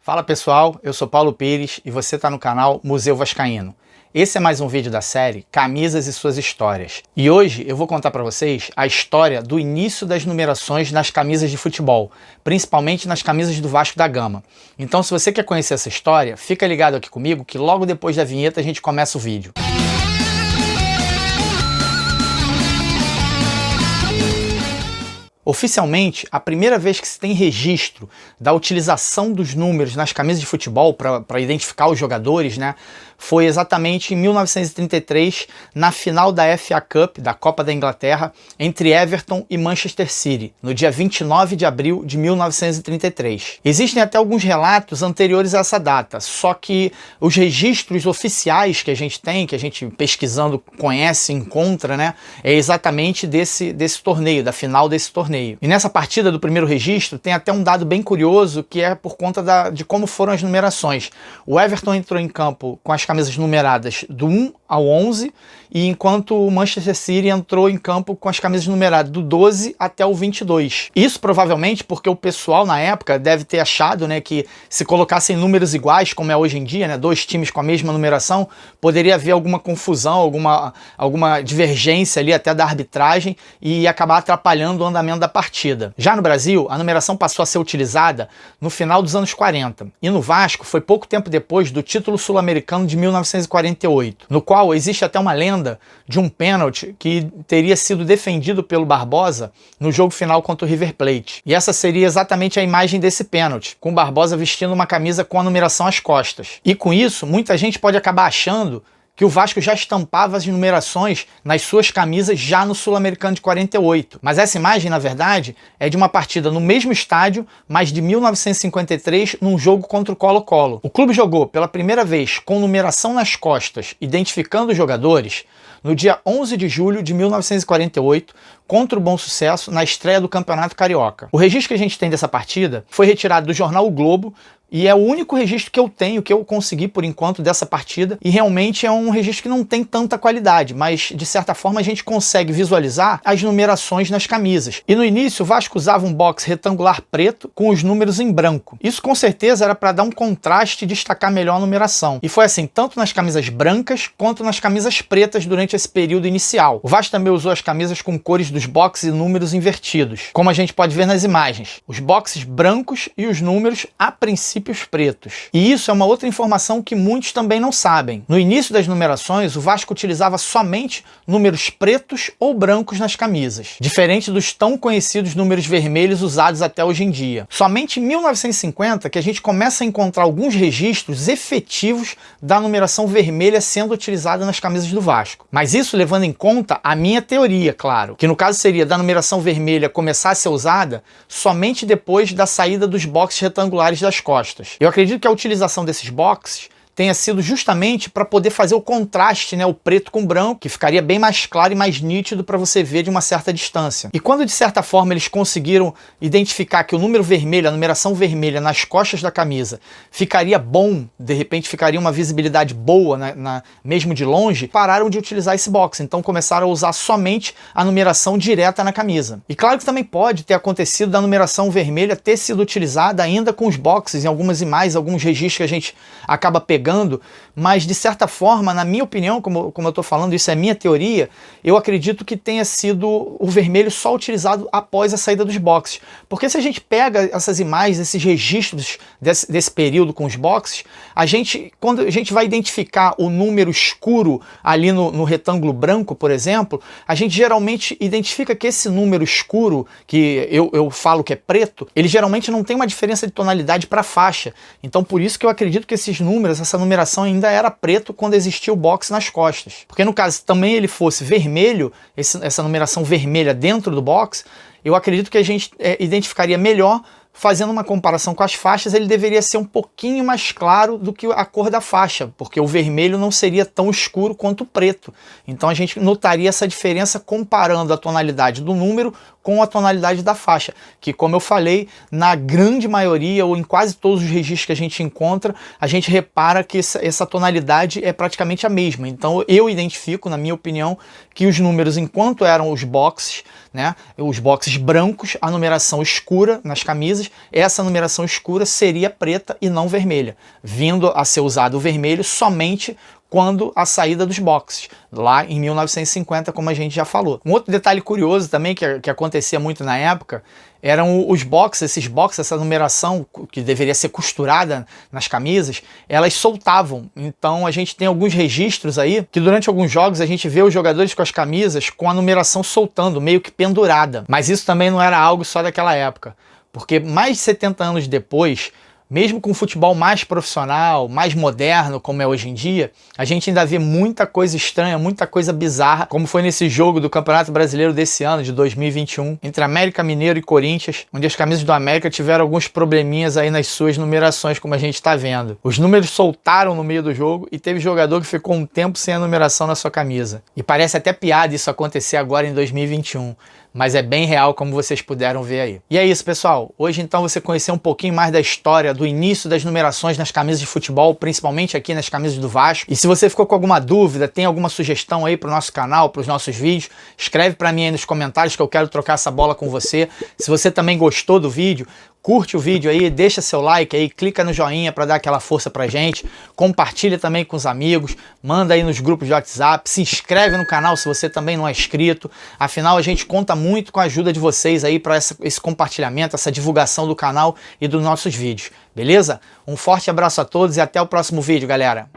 Fala pessoal, eu sou Paulo Pires e você está no canal Museu Vascaíno. Esse é mais um vídeo da série Camisas e Suas Histórias. E hoje eu vou contar para vocês a história do início das numerações nas camisas de futebol, principalmente nas camisas do Vasco da Gama. Então se você quer conhecer essa história, fica ligado aqui comigo que logo depois da vinheta a gente começa o vídeo. Oficialmente, a primeira vez que se tem registro da utilização dos números nas camisas de futebol para identificar os jogadores, né, foi exatamente em 1933, na final da FA Cup, da Copa da Inglaterra, entre Everton e Manchester City, no dia 29 de abril de 1933. Existem até alguns relatos anteriores a essa data, só que os registros oficiais que a gente tem, que a gente pesquisando conhece, encontra, né, é exatamente desse torneio, da final desse torneio. E nessa partida do primeiro registro tem até um dado bem curioso, que é por conta de como foram as numerações. O Everton entrou em campo com as camisas numeradas do 1 ao 11, e enquanto o Manchester City entrou em campo com as camisas numeradas do 12 até o 22. Isso provavelmente porque o pessoal na época deve ter achado, né, que se colocassem números iguais, como é hoje em dia, né, dois times com a mesma numeração, poderia haver alguma confusão, alguma divergência ali até da arbitragem e acabar atrapalhando o andamento da partida. Já no Brasil, a numeração passou a ser utilizada no final dos anos 40, e no Vasco foi pouco tempo depois do título sul-americano de 1948, no qual existe até uma lenda de um pênalti que teria sido defendido pelo Barbosa no jogo final contra o River Plate. E essa seria exatamente a imagem desse pênalti, com o Barbosa vestindo uma camisa com a numeração às costas. E com isso, muita gente pode acabar achando que o Vasco já estampava as numerações nas suas camisas já no Sul-Americano de 48. Mas essa imagem, na verdade, é de uma partida no mesmo estádio, mas de 1953, num jogo contra o Colo-Colo. O clube jogou pela primeira vez com numeração nas costas, identificando os jogadores, no dia 11 de julho de 1948, contra o Bom Sucesso, na estreia do Campeonato Carioca. O registro que a gente tem dessa partida foi retirado do jornal O Globo, e é o único registro que eu tenho, que eu consegui por enquanto dessa partida, e realmente é um registro que não tem tanta qualidade, mas de certa forma a gente consegue visualizar as numerações nas camisas. E no início o Vasco usava um box retangular preto com os números em branco. Isso com certeza era para dar um contraste e destacar melhor a numeração. E foi assim tanto nas camisas brancas quanto nas camisas pretas durante esse período inicial. O Vasco também usou as camisas com cores dos boxes e números invertidos, como a gente pode ver nas imagens. Os boxes brancos e os números, a princípio, os pretos. E isso é uma outra informação que muitos também não sabem. No início das numerações, o Vasco utilizava somente números pretos ou brancos nas camisas, diferente dos tão conhecidos números vermelhos usados até hoje em dia. Somente em 1950 que a gente começa a encontrar alguns registros efetivos da numeração vermelha sendo utilizada nas camisas do Vasco. Mas isso levando em conta a minha teoria, claro, que no caso seria da numeração vermelha começar a ser usada somente depois da saída dos boxes retangulares das costas. Eu acredito que a utilização desses boxes tenha sido justamente para poder fazer o contraste, né, o preto com o branco, que ficaria bem mais claro e mais nítido para você ver de uma certa distância. E quando de certa forma eles conseguiram identificar que o número vermelho, a numeração vermelha nas costas da camisa ficaria bom, de repente ficaria uma visibilidade boa, mesmo de longe, pararam de utilizar esse box, então começaram a usar somente a numeração direta na camisa. E claro que também pode ter acontecido da numeração vermelha ter sido utilizada ainda com os boxes em algumas imagens, alguns registros que a gente acaba pegando, mas de certa forma, na minha opinião, como eu estou falando, isso é minha teoria, eu acredito que tenha sido o vermelho só utilizado após a saída dos boxes. Porque se a gente pega essas imagens, esses registros desse período com os boxes, quando a gente vai identificar o número escuro ali no retângulo branco, por exemplo, a gente geralmente identifica que esse número escuro, que eu falo que é preto, ele geralmente não tem uma diferença de tonalidade para a faixa. Então por isso que eu acredito que esses números, essa numeração ainda era preto quando existia o box nas costas. Porque no caso também ele fosse vermelho, essa numeração vermelha dentro do box, eu acredito que a gente identificaria melhor. Fazendo uma comparação com as faixas, ele deveria ser um pouquinho mais claro do que a cor da faixa, porque o vermelho não seria tão escuro quanto o preto. Então a gente notaria essa diferença comparando a tonalidade do número com a tonalidade da faixa, que, como eu falei, na grande maioria ou em quase todos os registros que a gente encontra, a gente repara que essa tonalidade é praticamente a mesma. Então eu identifico, na minha opinião, que os números, enquanto eram os boxes, né, os boxes brancos, a numeração escura nas camisas, essa numeração escura seria preta e não vermelha, vindo a ser usado o vermelho somente quando a saída dos boxes, lá em 1950, como a gente já falou. Um outro detalhe curioso também que acontecia muito na época eram os boxes, esses boxes, essa numeração que deveria ser costurada nas camisas, elas soltavam. Então a gente tem alguns registros aí que durante alguns jogos a gente vê os jogadores com as camisas com a numeração soltando, meio que pendurada. Mas isso também não era algo só daquela época, porque mais de 70 anos depois, mesmo com o futebol mais profissional, mais moderno, como é hoje em dia, a gente ainda vê muita coisa estranha, muita coisa bizarra, como foi nesse jogo do Campeonato Brasileiro desse ano, de 2021, entre América Mineiro e Corinthians, onde as camisas do América tiveram alguns probleminhas aí nas suas numerações, como a gente está vendo. Os números soltaram no meio do jogo e teve jogador que ficou um tempo sem a numeração na sua camisa. E parece até piada isso acontecer agora em 2021. Mas é bem real, como vocês puderam ver aí. E é isso, pessoal. Hoje, então, você conheceu um pouquinho mais da história do início das numerações nas camisas de futebol, principalmente aqui nas camisas do Vasco. E se você ficou com alguma dúvida, tem alguma sugestão aí para o nosso canal, para os nossos vídeos, escreve para mim aí nos comentários que eu quero trocar essa bola com você. Se você também gostou do vídeo, curte o vídeo aí, deixa seu like aí, clica no joinha para dar aquela força pra gente, compartilha também com os amigos, manda aí nos grupos de WhatsApp, se inscreve no canal se você também não é inscrito. Afinal, a gente conta muito com a ajuda de vocês aí para esse compartilhamento, essa divulgação do canal e dos nossos vídeos, beleza? Um forte abraço a todos e até o próximo vídeo, galera!